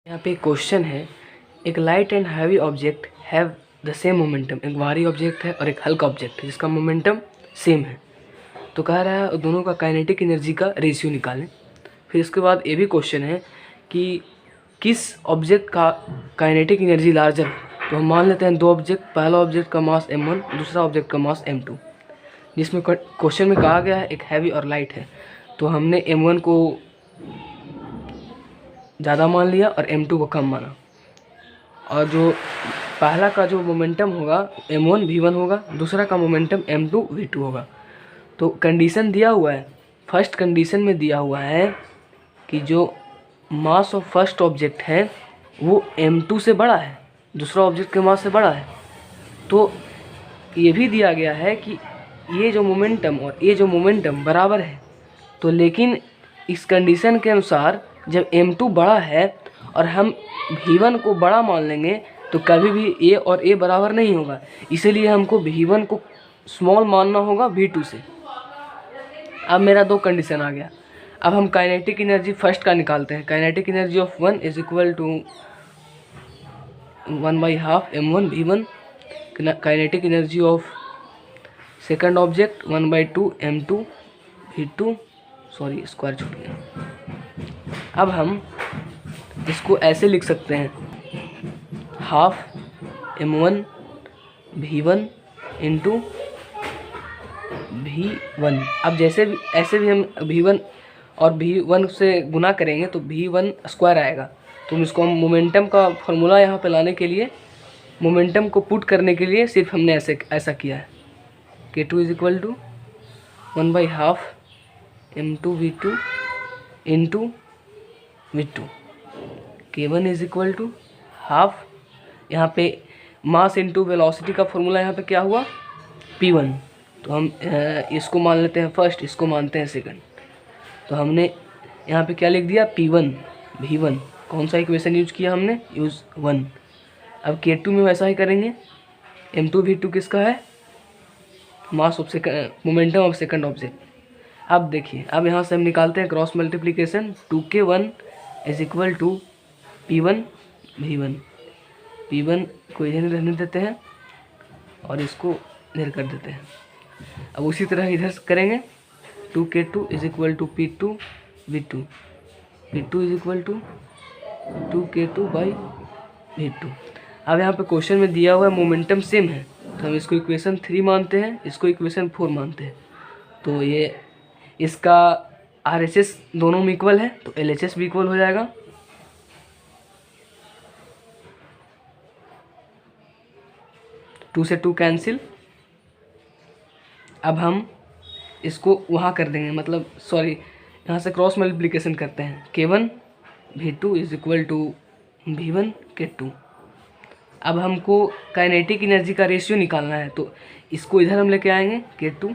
यहाँ पे एक क्वेश्चन है, एक light and heavy object have the same momentum. एक भारी ऑब्जेक्ट है और एक हल्का ऑब्जेक्ट है जिसका मोमेंटम सेम है। तो कह रहा है दोनों का काइनेटिक एनर्जी का रेशियो निकालें। फिर इसके बाद ये भी क्वेश्चन है कि किस ऑब्जेक्ट का काइनेटिक एनर्जी लार्जर है। तो हम मान लेते हैं दो ऑब्जेक्ट, पहला ऑब्जेक्ट का मास m1, दूसरा ऑब्जेक्ट का मास m2, जिसमें क्वेश्चन में कहा गया है एक हैवी और लाइट है। तो हमने m1 को ज़्यादा मान लिया और m2 को कम माना, और जो पहला का जो मोमेंटम होगा m1 v1 होगा, दूसरा का मोमेंटम m2 v2 होगा। तो कंडीशन दिया हुआ है, फर्स्ट कंडीशन में दिया हुआ है कि जो मास ऑफ फर्स्ट ऑब्जेक्ट है वो m2 से बड़ा है, दूसरा ऑब्जेक्ट के मास से बड़ा है। तो ये भी दिया गया है कि ये जो मोमेंटम और ये जो मोमेंटम बराबर है। तो लेकिन इस कंडीशन के अनुसार जब m2 बड़ा है और हम v1 को बड़ा मान लेंगे तो कभी भी a और a बराबर नहीं होगा, इसीलिए हमको v1 को स्मॉल मानना होगा v2 से। अब मेरा दो कंडीशन आ गया। अब हम काइनेटिक एनर्जी फर्स्ट का निकालते हैं। Kinetic energy of 1 is equal to 1/2 m1 v1। Kinetic energy of second object 1/2 m2 v2। Sorry, square छूट गया। अब हम इसको ऐसे लिख सकते हैं, half m1 v1 into v1। अब जैसे भी ऐसे भी हम v1 और v1 से गुना करेंगे तो v1 स्क्वायर आएगा। तो इसको हम मोमेंटम का फॉर्मूला यहाँ पे लाने के लिए, मोमेंटम को पुट करने के लिए सिर्फ हमने ऐसा किया है। k2 is equal to 1/2 m2 v2 into v2। k1 is equal to half, यहाँ पे मास इंटू वेलोसिटी का फॉर्मूला यहाँ पे क्या हुआ, p1। तो हम इसको मान लेते हैं फर्स्ट, इसको मानते हैं सेकंड। तो हमने यहाँ पे क्या लिख दिया, p1 v1। कौन सा इक्वेशन यूज किया हमने, यूज 1। अब k2 में वैसा ही करेंगे। m2 v2 किसका है, mass of momentum of second object. अब देखिए, अब यहाँ से हम निकालते हैं cross multiplication. 2k1 is equal to p1 v1। p1 को इधर रहने देते हैं और इसको इधर कर देते हैं। अब उसी तरह इधर करेंगे, 2k2 is equal to p2 v2। p2 is equal to 2k2/v2। अब यहाँ पे क्वेश्चन में दिया हुआ है मोमेंटम सेम है, तो हम इसको इक्वेशन 3 मानते हैं, इसको इक्वेशन 4 मानते हैं। तो ये इसका RHS दोनों में इक्वल है तो LHS भी इक्वल हो जाएगा। टू से 2 कैंसिल। अब हम इसको वहाँ कर देंगे, मतलब सॉरी, यहाँ से क्रॉस मल्टीप्लिकेशन करते हैं। k1 v2 is equal to v1 k2। अब हमको काइनेटिक एनर्जी का रेशियो निकालना है, तो इसको इधर हम लेके आएंगे, k2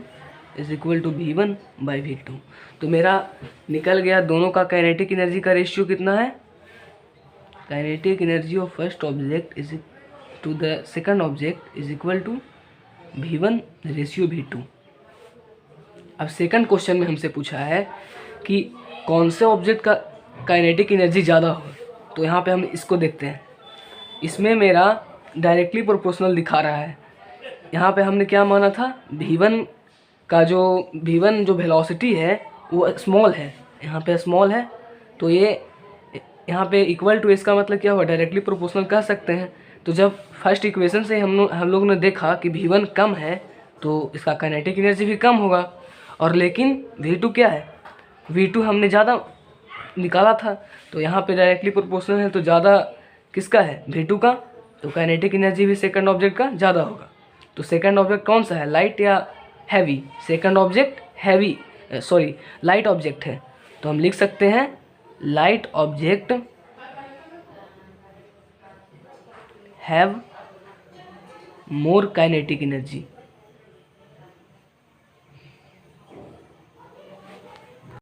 is equal to v1/v2। तो मेरा निकल गया दोनों का काइनेटिक एनर्जी का रेशियो कितना है। Kinetic energy of first object is to the second object is equal to v1 ratio v2। अब सेकंड क्वेश्चन में हमसे पूछा है कि कौन से ऑब्जेक्ट का काइनेटिक एनर्जी ज़्यादा हो। तो यहाँ पे हम इसको देखते हैं, इसमें मेरा डायरेक्टली प्रोपोर्शनल दिखा रहा है। यहाँ पे हमने क्या माना था, v1 का जो v1 जो वेलोसिटी है वो स्मॉल है, यहाँ पे स्मॉल है। तो ये यहाँ पे इक्वल टू, इसका मतलब क्या हुआ, डायरेक्टली प्रोपोर्शनल कह सकते हैं। तो जब फर्स्ट इक्वेशन से हम लोग ने देखा कि v1 कम है तो इसका काइनेटिक एनर्जी भी कम होगा। और लेकिन v2 क्या है, v2 हमने ज़्यादा निकाला था, तो यहाँ पे डायरेक्टली प्रोपोर्शनल है तो ज़्यादा किसका है, v2 का। तो काइनेटिक एनर्जी भी सेकंड ऑब्जेक्ट का ज़्यादा होगा। तो सेकंड ऑब्जेक्ट कौन सा है, लाइट या heavy. Second object heavy, sorry light object है। तो हम लिख सकते हैं light object have more kinetic energy.